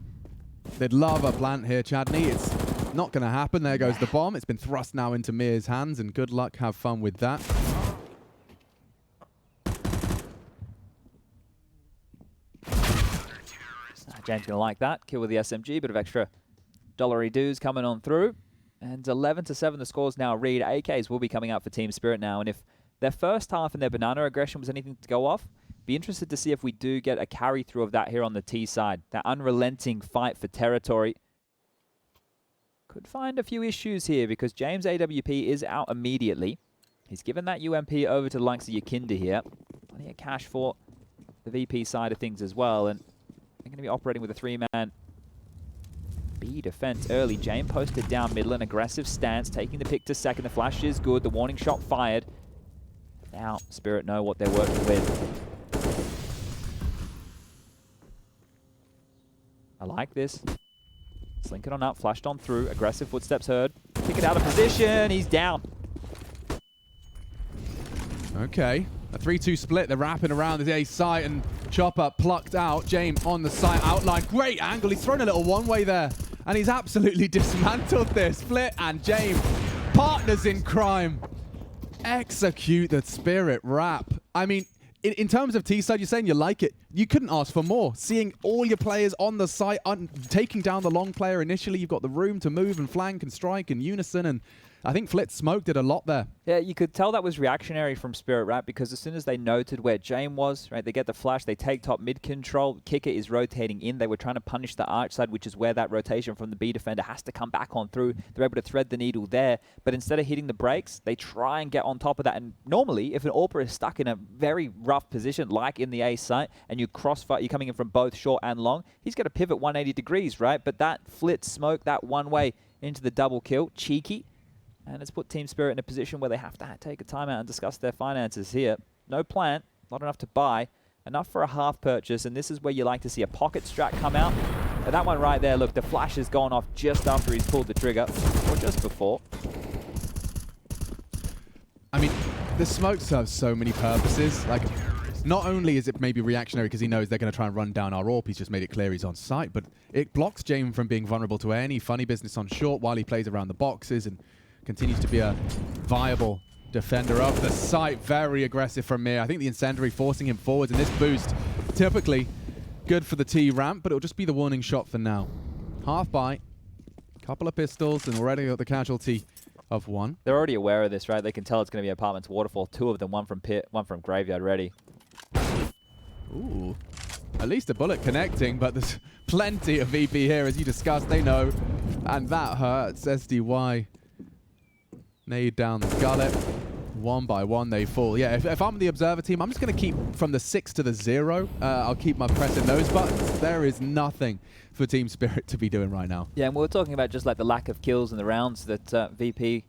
they'd love a plant here, Chadney. It's not going to happen. There goes the bomb. It's been thrust now into Mir's hands, and good luck. Have fun with that. James going to like that. Kill with the SMG. Bit of extra dollary dues coming on through. And 11-7 the scores now read. AKs will be coming out for Team Spirit now. And if their first half and their banana aggression was anything to go off, be interested to see if we do get a carry through of that here on the T side. That unrelenting fight for territory. Could find a few issues here because James AWP is out immediately. He's given that UMP over to the likes of Yukindo here. Plenty of cash for the VP side of things as well. And they're going to be operating with a 3-man B defense early. James posted down middle, an aggressive stance, taking the pick to second. The flash is good. The warning shot fired. Now Spirit know what they're working with. I like this. Slink it on up, flashed on through. Aggressive footsteps heard. Kick it out of position. He's down. Okay. A 3-2 split. They're wrapping around the A site and Chopper plucked out. James on the site outline. Great angle. He's thrown a little one-way there. And he's absolutely dismantled this. Flit and James, partners in crime. Execute the Spirit wrap. I mean, in terms of T-side, you're saying you like it. You couldn't ask for more. Seeing all your players on the site, taking down the long player initially, you've got the room to move and flank and strike in unison, and I think Flit smoked it a lot there. Yeah, you could tell that was reactionary from Spirit, right? Because as soon as they noted where James was, right, they get the flash, they take top mid control, Kicker is rotating in. They were trying to punish the arch side, which is where that rotation from the B defender has to come back on through. They're able to thread the needle there, but instead of hitting the brakes, they try and get on top of that. And normally, if an AWPer is stuck in a very rough position, like in the A site, and you crossfire, you're coming in from both short and long, he's got to pivot 180 degrees, right? But that Flit smoke, that one way into the double kill, cheeky. And it's put Team Spirit in a position where they have to take a timeout and discuss their finances here. No plant, not enough to buy, enough for a half purchase, and this is where you like to see a pocket strat come out. And that one right there, look, the flash has gone off just after he's pulled the trigger, or just before. I mean, the smoke serves so many purposes. Like, not only is it maybe reactionary because he knows they're going to try and run down our AWP, he's just made it clear he's on site, but it blocks James from being vulnerable to any funny business on short while he plays around the boxes and continues to be a viable defender of the site. Very aggressive from Mir. I think the incendiary forcing him forwards, and this boost typically good for the T ramp, but it'll just be the warning shot for now. Half buy, couple of pistols, and already got the casualty of one. They're already aware of this, right? They can tell it's going to be Apartments Waterfall. Two of them, one from pit, one from Graveyard ready. Ooh. At least a bullet connecting, but there's plenty of VP here, as you discussed. They know, and that hurts. SDY. Nade down the gullet. One by one they fall. Yeah, if I'm the observer team, I'm just going to keep from the 6 to the 0. I'll keep my pressing those buttons. There is nothing for Team Spirit to be doing right now. Yeah, and we're talking about just like the lack of kills in the rounds that VP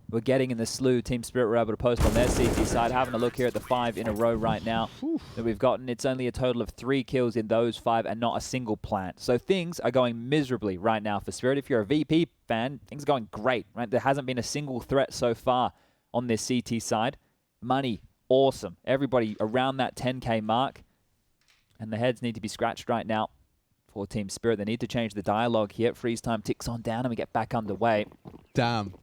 were getting in the slew. Team Spirit were able to post on their CT side. Having a look here at the 5 in a row right now that we've gotten. It's only a total of 3 kills in those 5 and not a single plant. So things are going miserably right now for Spirit. If you're a VP fan, things are going great, right? There hasn't been a single threat so far on this CT side. Money, awesome. Everybody around that 10K mark. And the heads need to be scratched right now for Team Spirit. They need to change the dialogue here. Freeze time ticks on down and we get back underway. Damn.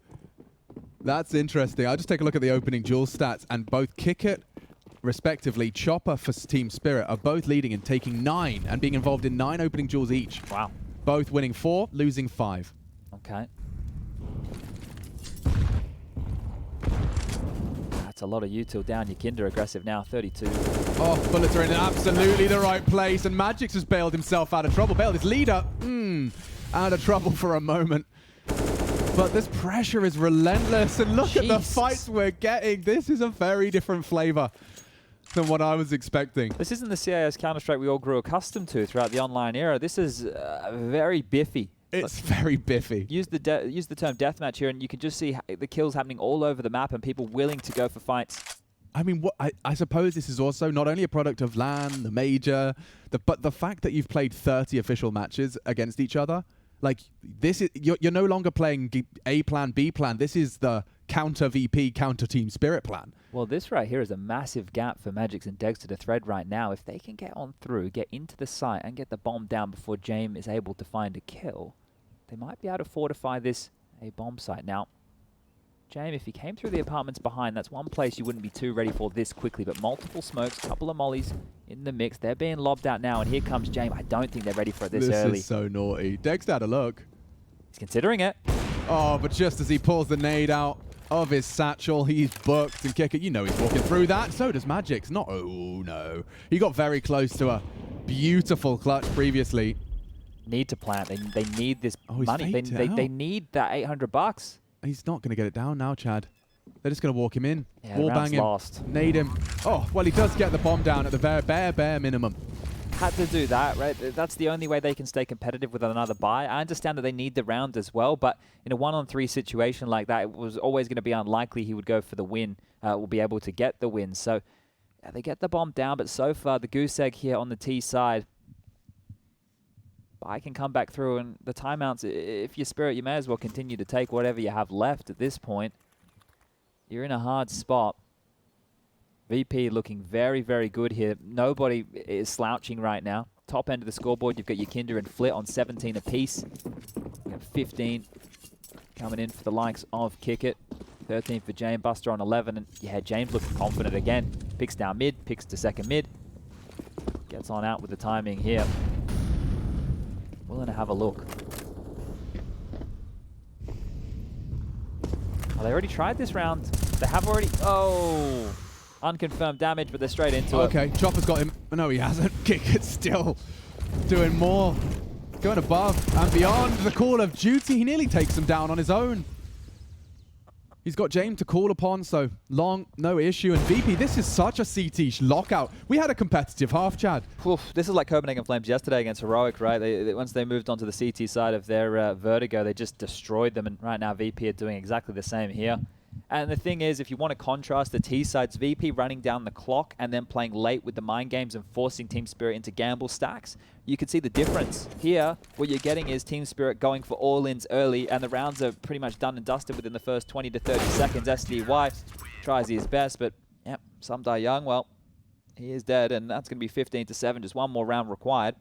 That's interesting. I'll just take a look at the opening duel stats, and both Kickit, respectively, Chopper for Team Spirit are both leading and taking 9 and being involved in 9 opening duels each. Wow. Both winning 4, losing 5. Okay. That's a lot of util down. Your Kinder aggressive now, 32. Oh, bullets are in absolutely the right place, and Magix has bailed himself out of trouble. Bailed his leader out of trouble for a moment. But this pressure is relentless, and look at the fights we're getting. This is a very different flavor than what I was expecting. This isn't the CIS Counter-Strike we all grew accustomed to throughout the online era. This is very biffy. It's very biffy. Use the term deathmatch here, and you can just see the kills happening all over the map and people willing to go for fights. I mean, I suppose this is also not only a product of LAN, the major, but the fact that you've played 30 official matches against each other. Like, this is you're no longer playing A plan, B plan. This is the counter VP, counter Team Spirit plan. Well, this right here is a massive gap for Magix and Dexter to thread right now. If they can get on through, get into the site, and get the bomb down before James is able to find a kill, they might be able to fortify this a bomb site. Now, James, if he came through the apartments behind, that's one place you wouldn't be too ready for this quickly. But multiple smokes, a couple of mollies in the mix. They're being lobbed out now, and here comes James. I don't think they're ready for it this early. This is so naughty. Dexter had a look. He's considering it. Oh, but just as he pulls the nade out of his satchel, he's booked and kick it. You know he's walking through that. So does Magix. Not, oh no. He got very close to a beautiful clutch previously. Need to plant. They need this money. They need that $800. He's not going to get it down now, Chad. They're just going to walk him in. Yeah, wallbang him. Lost. Nade him. Oh, well, he does get the bomb down at the bare minimum. Had to do that, right? That's the only way they can stay competitive with another buy. I understand that they need the round as well, but in a 1-on-3 situation like that, it was always going to be unlikely he would go for the win, will be able to get the win. So yeah, they get the bomb down, but so far the goose egg here on the T side, I can come back through, and the timeouts, if you're Spirit, you may as well continue to take whatever you have left at this point. You're in a hard spot. VP looking very, very good here. Nobody is slouching right now. Top end of the scoreboard, you've got your Kinder and Flit on 17 apiece. You got 15 coming in for the likes of Kickit. 13 for James, Buster on 11. And yeah, James looking confident again. Picks down mid, picks to second mid. Gets on out with the timing here. Willing to have a look. Oh, they already tried this round. They have already... Oh! Unconfirmed damage, but they're straight into it. Okay, Chopper's got him. No, he hasn't. Kickit's still doing more. Going above and beyond the call of duty. He nearly takes him down on his own. He's got James to call upon, so long, no issue. And VP, this is such a CT lockout. We had a competitive half, Chad. Oof, this is like Copenhagen Flames yesterday against Heroic, right? Once they moved onto the CT side of their Vertigo, they just destroyed them. And right now, VP are doing exactly the same here. And the thing is, if you want to contrast the T sides, VP running down the clock and then playing late with the mind games and forcing Team Spirit into gamble stacks, you can see the difference. Here, what you're getting is Team Spirit going for all-ins early, and the rounds are pretty much done and dusted within the first 20 to 30 seconds. SDY tries his best, but yep, some die young. Well, he is dead, and that's going to be 15 to 7. Just one more round required.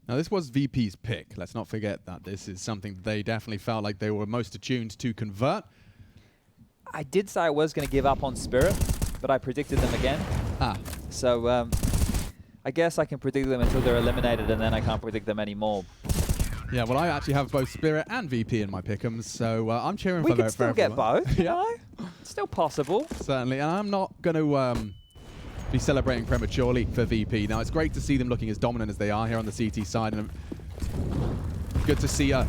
Now, this was VP's pick. Let's not forget that this is something they definitely felt like they were most attuned to convert. I did say I was going to give up on Spirit, but I predicted them again. So I guess I can predict them until they're eliminated, and then I can't predict them anymore. Yeah, well, I actually have both Spirit and VP in my pick'ems, so I'm cheering for them. We could still get both, you know? It's still possible. Certainly, and I'm not going to be celebrating prematurely for VP. Now, it's great to see them looking as dominant as they are here on the CT side, and good to see a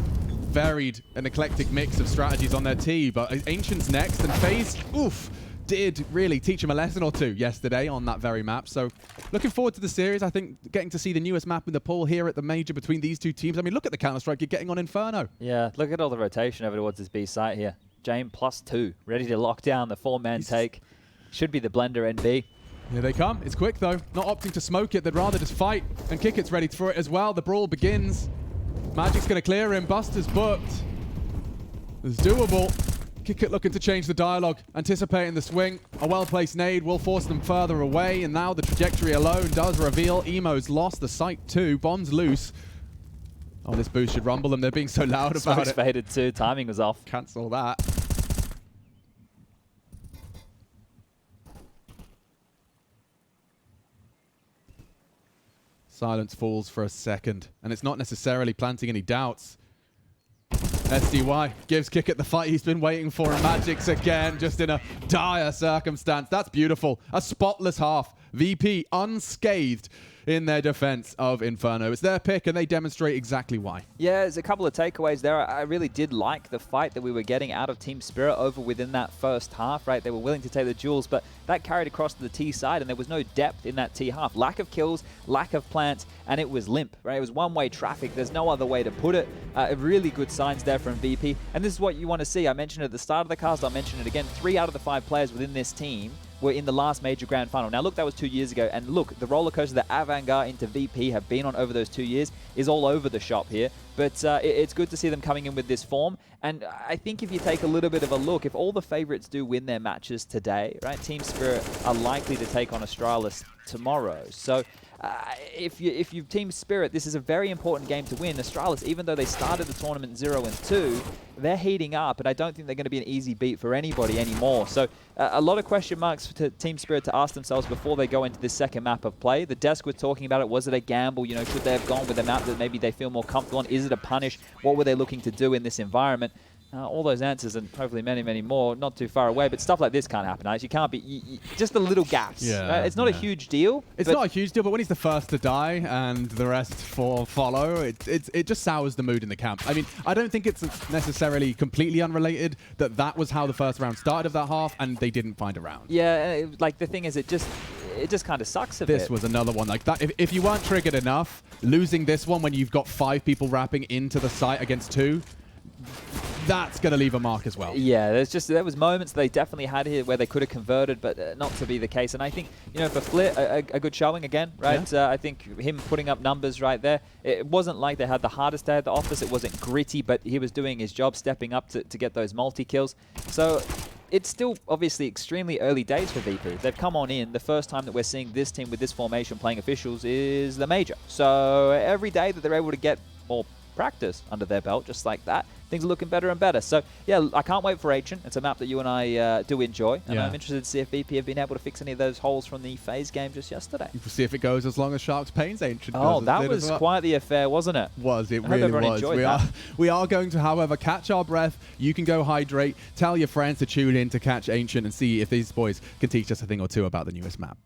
varied and eclectic mix of strategies on their team, but Ancient's next, and FaZe, oof, did really teach him a lesson or two yesterday on that very map. So looking forward to the series. I think getting to see the newest map in the pool here at the major between these two teams. I mean, look at the Counter-Strike you're getting on Inferno. Yeah, look at all the rotation over towards this B site here. Jame +2, ready to lock down the 4-man take. Should be the blender NB. Here they come. It's quick, though. Not opting to smoke it. They'd rather just fight. And Kickit's ready for it as well. The brawl begins. Magic's going to clear him. Buster's booked. It's doable. Kickit looking to change the dialogue. Anticipating the swing. A well-placed nade will force them further away. And now the trajectory alone does reveal Emo's lost the site too. Bomb's loose. Oh, this boost should rumble them. They're being so loud about Smoke's it. faded too. Timing was off. Cancel that. Silence falls for a second, and it's not necessarily planting any doubts. SDY gives Kickit the fight he's been waiting for, and Magic's again, just in a dire circumstance. That's beautiful. A spotless half. VP unscathed in their defense of Inferno. It's their pick, and they demonstrate exactly why. Yeah, there's a couple of takeaways there. I really did like the fight that we were getting out of Team Spirit over within that first half, right? They were willing to take the duels, but that carried across to the T side, and there was no depth in that T half. Lack of kills, lack of plants, and it was limp, right? It was one-way traffic. There's no other way to put it. Really good signs there from VP, and this is what you want to see. I mentioned it at the start of the cast. I'll mention it again. 3 out of the 5 players within this team were in the last major grand final. Now look, that was 2 years ago, and look, the roller coaster that Avangard into VP have been on over those 2 years is all over the shop here. But it's good to see them coming in with this form, and I think if you take a little bit of a look, if all the favorites do win their matches today, right, Team Spirit are likely to take on Astralis tomorrow. So if you Team Spirit, this is a very important game to win. Astralis, even though they started the tournament 0-2, they're heating up, and I don't think they're going to be an easy beat for anybody anymore. So a lot of question marks to Team Spirit to ask themselves before they go into this second map of play. The desk was talking about it. Was it a gamble? You know, should they have gone with a map that maybe they feel more comfortable on? Is it a punish? What were they looking to do in this environment? All those answers, and hopefully many, many more, not too far away. But stuff like this can't happen, Alex. You can't be... just the little gaps. Yeah, right? It's not a huge deal. It's not a huge deal, but when he's the first to die and the rest follow, it just sours the mood in the camp. I mean, I don't think it's necessarily completely unrelated that was how the first round started of that half, and they didn't find a round. Yeah, like the thing is, it just kind of sucks a bit. This was another one like that. If you weren't triggered enough, losing this one when you've got 5 people wrapping into the site against 2, that's going to leave a mark as well. Yeah, there was moments they definitely had here where they could have converted, but not to be the case. And I think, you know, for Flit, a good showing again, right? Yeah. I think him putting up numbers right there. It wasn't like they had the hardest day at the office. It wasn't gritty, but he was doing his job, stepping up to get those multi-kills. So it's still obviously extremely early days for VP. They've come on in. The first time that we're seeing this team with this formation playing officials is the major. So every day that they're able to get more practice under their belt, just like that, things are looking better and better. So yeah, I can't wait for Ancient. It's a map that you and I do enjoy, and I'm interested to see if VP have been able to fix any of those holes from the FaZe game just yesterday. We'll see if it goes as long as Sharks Pain's Ancient. Oh, that was quite the affair, wasn't it? It really was. We are going to, however, catch our breath. You can go hydrate. Tell your friends to tune in to catch Ancient and see if these boys can teach us a thing or two about the newest map.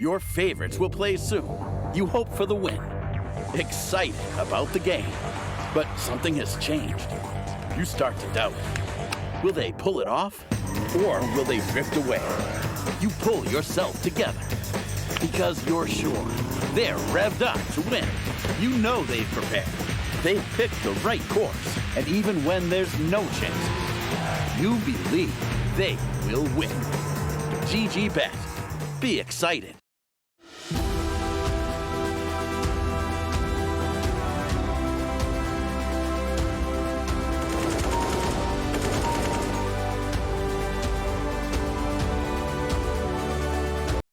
Your favorites will play soon. You hope for the win. Excited about the game. But something has changed. You start to doubt. Will they pull it off? Or will they drift away? You pull yourself together. Because you're sure they're revved up to win. You know they've prepared. They've picked the right course. And even when there's no chance, you believe they will win. GG Bet. Be excited.